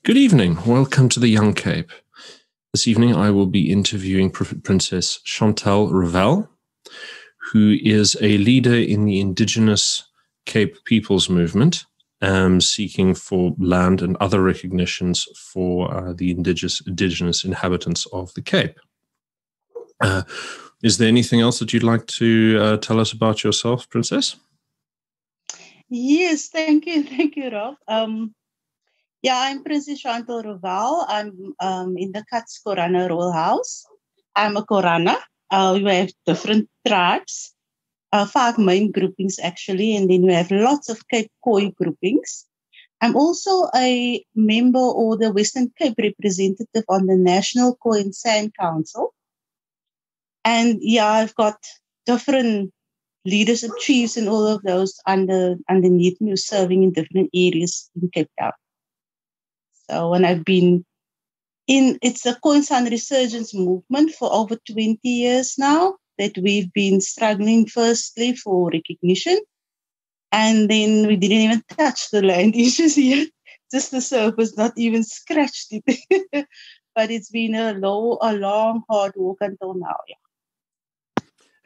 Good evening. Welcome to the Young Cape. This evening I will be interviewing Princess Chantal Revell, who is a leader in the indigenous Cape Peoples movement, seeking for land and other recognitions for the indigenous inhabitants of the Cape. Is there anything else that you'd like to tell us about yourself, Princess? Yes, thank you, Rob. I'm Princess Chantal Revell. I'm in the Katz Korana Royal House. I'm a Korana. We have different tribes, 5 main groupings actually, and then we have lots of Cape Khoi groupings. I'm also a member or the Western Cape representative on the National Khoi and Sand Council. And I've got different leadership chiefs and all of those underneath me serving in different areas in Cape Town. So when I've been it's a Khoi and Sand resurgence movement for over 20 years now that we've been struggling firstly for recognition. And then we didn't even touch the land issues yet. Just the surface, not even scratched it. But it's been a long, hard work until now,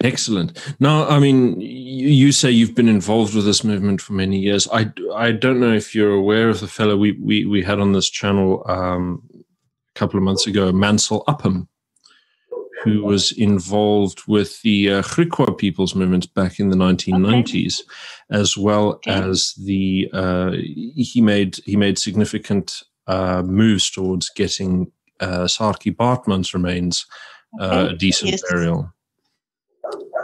Excellent. Now, I mean, you say you've been involved with this movement for many years. I don't know if you're aware of the fellow we had on this channel a couple of months ago, Mansell Upham, who was involved with the Khoi people's movement back in the 1990s, as well as the he made significant moves towards getting Sarki Bartman's remains a decent burial.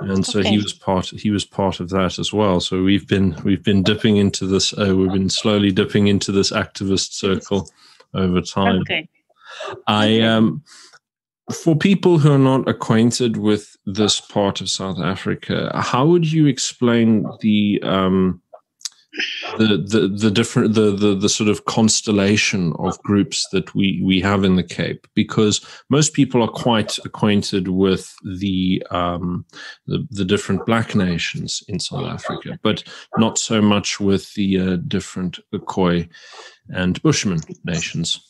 And so he was part of that as well. So we've been dipping into this. We've been slowly dipping into this activist circle over time. For people who are not acquainted with this part of South Africa, how would you explain the sort of constellation of groups that we have in the Cape? Because most people are quite acquainted with the different black nations in South Africa, but not so much with the different Khoi and Bushman nations.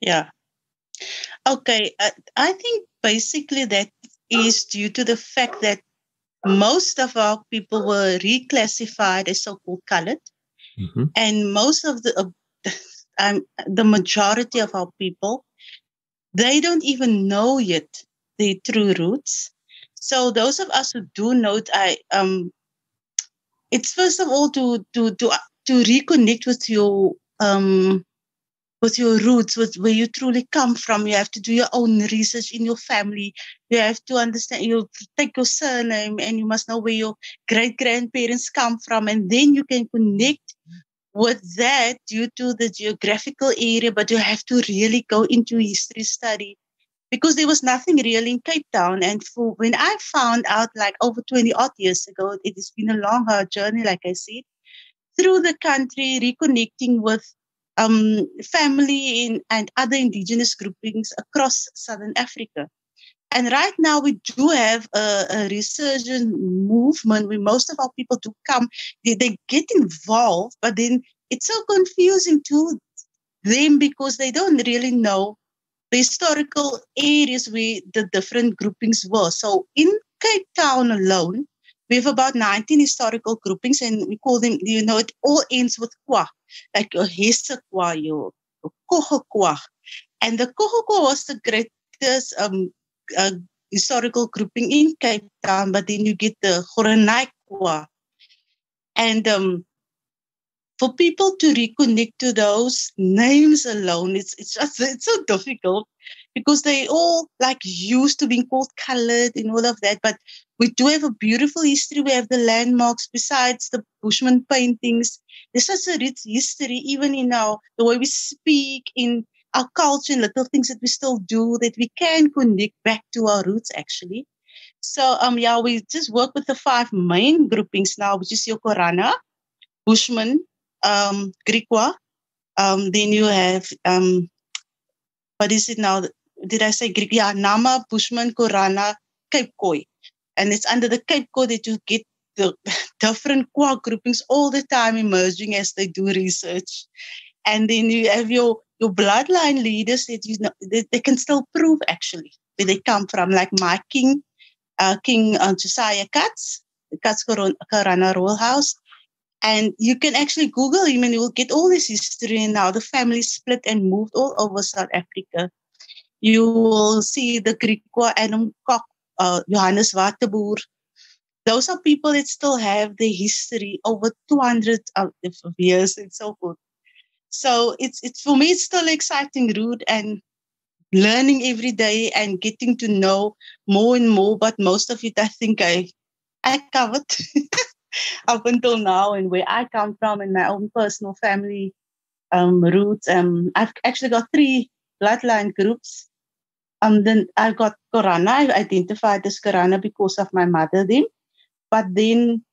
Yeah. Okay. I think basically that is due to the fact that most of our people were reclassified as so-called colored, and most of the majority of our people, they don't even know yet their true roots. So those of us who do know it, it's first of all to reconnect with your roots, with where you truly come from. You have to do your own research in your family. You have to understand, you take your surname, and you must know where your great-grandparents come from. And then you can connect with that due to the geographical area, but you have to really go into history study, because there was nothing really in Cape Town. And when I found out, like over 20 odd years ago, it has been a long, hard journey, like I said, through the country, reconnecting with family and other indigenous groupings across Southern Africa. And right now we do have a resurgent movement where most of our people do come, they get involved, but then it's so confusing to them because they don't really know the historical areas where the different groupings were. So in Cape Town alone, we have about 19 historical groupings, and we call them, it all ends with Kwa, like your Hesse Kwa, your Khoi Kwa. And the Khoi Kwa was the greatest historical grouping in Cape Town, but then you get the Khoranai Kwa. And for people to reconnect to those names alone, it's so difficult, because they all like used to being called colored and all of that. But we do have a beautiful history. We have the landmarks besides the Bushman paintings. There's such a rich history, even in the way we speak, in our culture, and little things that we still do, that we can connect back to our roots actually. So we just work with the 5 main groupings now, which is your Korana, Bushman, Griqua. Then you have what is it now? Did I say Griqua? Yeah, Nama, Bushman, Korana, Cape Khoi. And it's under the Cape Khoi that you get the different Kwa groupings all the time emerging as they do research. And then you have your bloodline leaders that they can still prove actually where they come from, like my King Joseph Katz, the Katz Korana Royal House. And you can actually Google him and you will get all this history and how the family split and moved all over South Africa. You will see the Griekwa Adam Kok, Johannes Waterboer. Those are people that still have the history over 200 of years and so forth. So it's for me, it's still an exciting route and learning every day and getting to know more and more. But most of it, I think I covered up until now, and where I come from and my own personal family roots. I've actually got 3 bloodline groups. Then I've got Korana. I identified as Korana because of my mother then. But then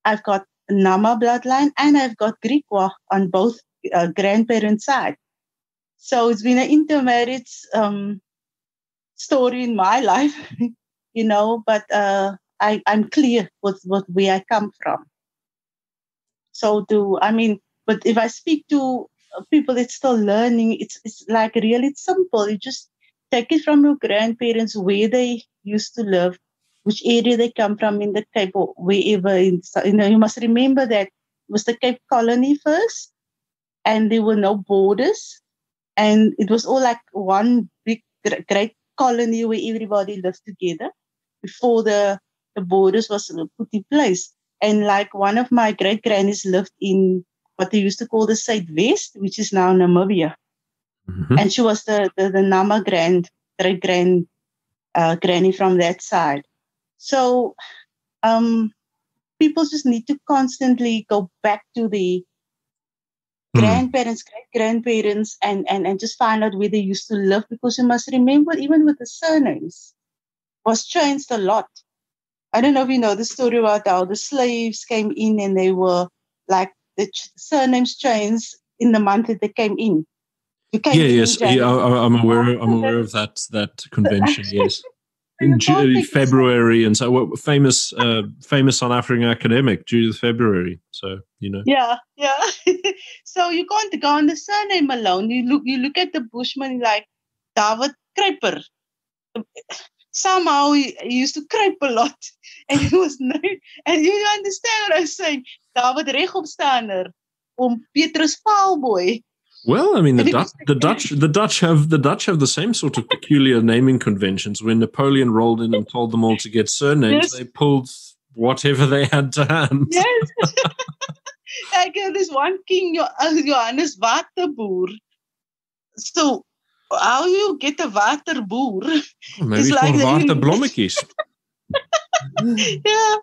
I've got Nama bloodline and I've got Griekwa on both grandparents' side. So it's been an intermarriage story in my life, but I'm clear with where I come from. So but if I speak to people that's still learning, it's like really simple. You just take it from your grandparents, where they used to live, which area they come from in the Cape or wherever. You must remember that it was the Cape Colony first, and there were no borders. And it was all like one big, great colony where everybody lived together before the borders was put in place. And like one of my great-grannies lived in what they used to call the Southwest, which is now Namibia. Mm-hmm. And she was the Nama great-grand granny from that side. So people just need to constantly go back to the grandparents, great-grandparents, and just find out where they used to live, because you must remember, even with the surnames, was changed a lot. I don't know if you know the story about how the slaves came in and they were the surnames changed in the month that they came in. I'm aware of that convention. Yes. In February, and so famous South African academic, Judith February. So Yeah. So you can't go on the surname alone. You look at the Bushman like David Kruiper. Somehow he used to creep a lot, and he was and you understand what I'm saying? David Regopstander, Petrus Paalboy. Well, I mean, the Dutch have the same sort of peculiar naming conventions. When Napoleon rolled in and told them all to get surnames, They pulled whatever they had to hand. Yes. Like this one King Johannes Waterboer. So how you get a waterboer? Oh, maybe it's like waterblommetjies. Yeah.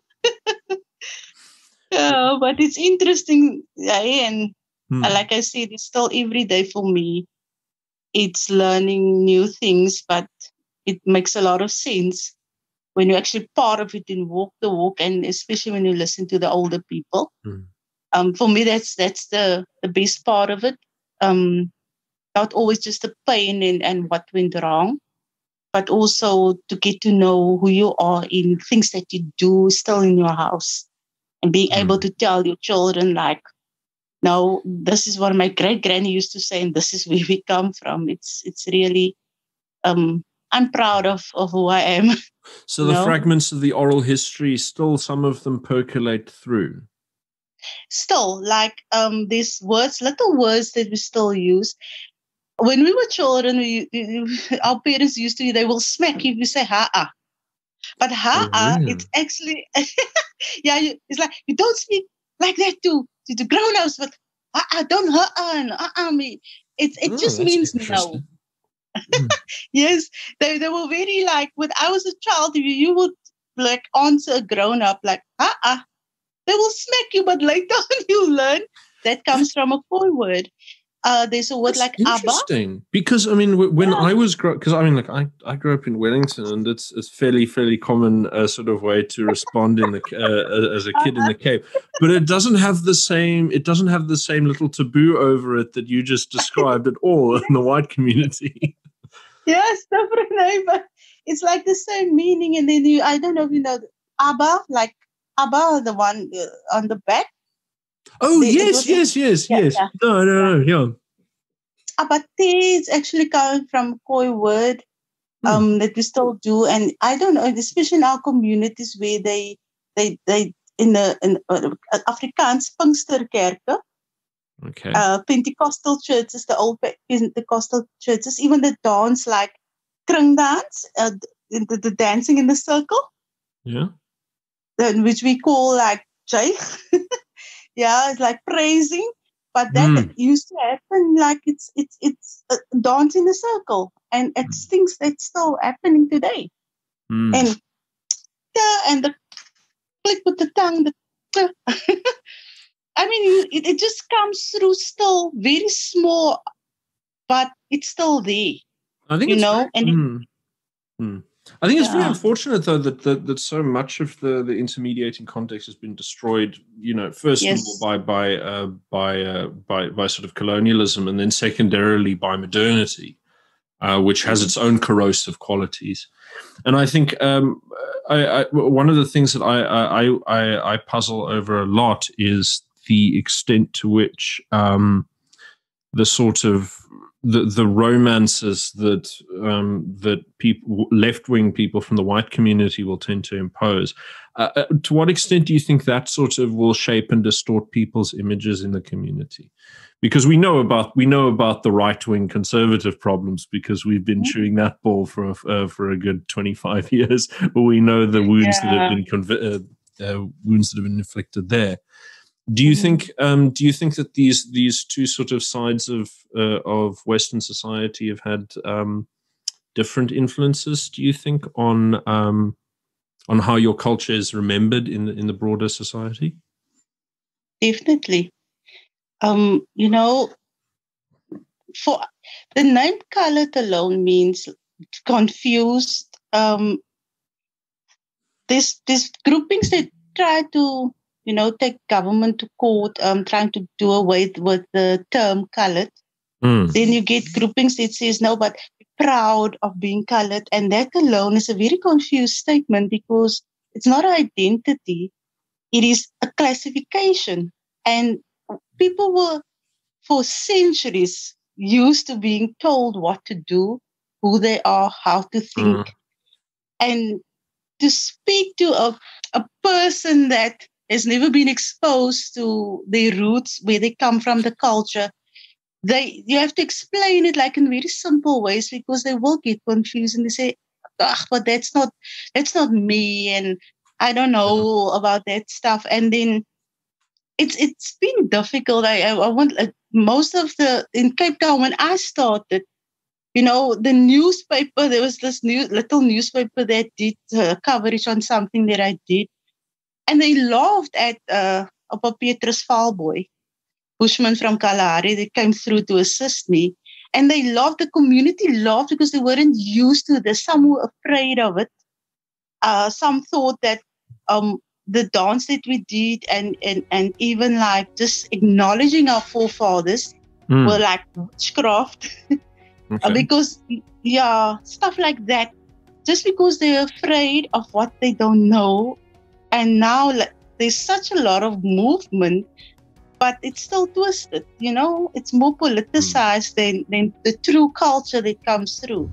Yeah, but it's interesting, and like I said, it's still every day for me. It's learning new things, but it makes a lot of sense when you're actually part of it and walk the walk, and especially when you listen to the older people. For me, that's the best part of it. Not always just the pain and what went wrong, but also to get to know who you are in things that you do still in your house, and being able to tell your children, like, no, this is what my great-granny used to say, and this is where we come from. It's really, I'm proud of who I am. So the fragments of the oral history, still some of them percolate through? Still, like these little words that we still use. When we were children, our parents they will smack you if you say ha-ah. But ha-ah, it's actually, it's like, you don't speak like that to the grown-ups, but don't ha-ah me. It just means no. Yes, they were very like, when I was a child, you would like answer a grown-up like ha-ah. They will smack you, but later on you learn that comes from a Khoi word. There's a word like interesting, Abba. Because I mean, when I was I grew up in Wellington, and it's fairly common sort of way to respond in the as a kid in the Cape, but it doesn't have the same little taboo over it that you just described at all in the white community. Yes, definitely, but it's like the same meaning, and then I don't know if you know Abba, like Abba, the one on the back. Oh, yes. Yeah. No, yeah. Abate is actually coming from Khoi word that we still do, and I don't know, especially in our communities where they in Afrikaans Pinksterkerke, Okay. Pentecostal churches, the old Pentecostal churches, even the dance like kring dance, the dancing in the circle, Yeah. which we call like jaig. Yeah, it's like praising, but that used to happen like it's a dance in a circle, and it's things that's still happening today. And and the click with the tongue, I mean, it just comes through still very small, but it's still there. I think I think it's very unfortunate, though, that so much of the intermediating context has been destroyed. First of all by sort of colonialism, and then secondarily by modernity, which has its own corrosive qualities. And I think one of the things that I puzzle over a lot is the extent to which the sort of the romances that people, left-wing people from the white community, will tend to impose. To what extent do you think that sort of will shape and distort people's images in the community? Because we know about the right-wing conservative problems, because we've been chewing that ball for a good 25 years. We know the wounds that have been inflicted there. Do you think that these two sort of sides of Western society have had different influences, do you think, on how your culture is remembered in the broader society? Definitely. For the name colored alone means confused. There's groupings that try to take government to court, trying to do away with the term colored. Then you get groupings that says, no, but proud of being colored. And that alone is a very confused statement, because it's not an identity. It is a classification. And people were, for centuries, used to being told what to do, who they are, how to think. And to speak to a person that has never been exposed to their roots, where they come from, the culture, you have to explain it like in very simple ways, because they will get confused and they say, but that's not me, and I don't know about that stuff. And then it's been difficult. I want most of in Cape Town when I started, the newspaper, there was this little newspaper that did coverage on something that I did. And they laughed at Petrus Valboy, bushman from Kalahari, that came through to assist me. And they laughed, the community laughed, because they weren't used to this. Some were afraid of it. Some thought that the dance that we did and even like just acknowledging our forefathers were like witchcraft. Because, stuff like that. Just because they're afraid of what they don't know. And now there's such a lot of movement, but it's still twisted, It's more politicized than the true culture that comes through.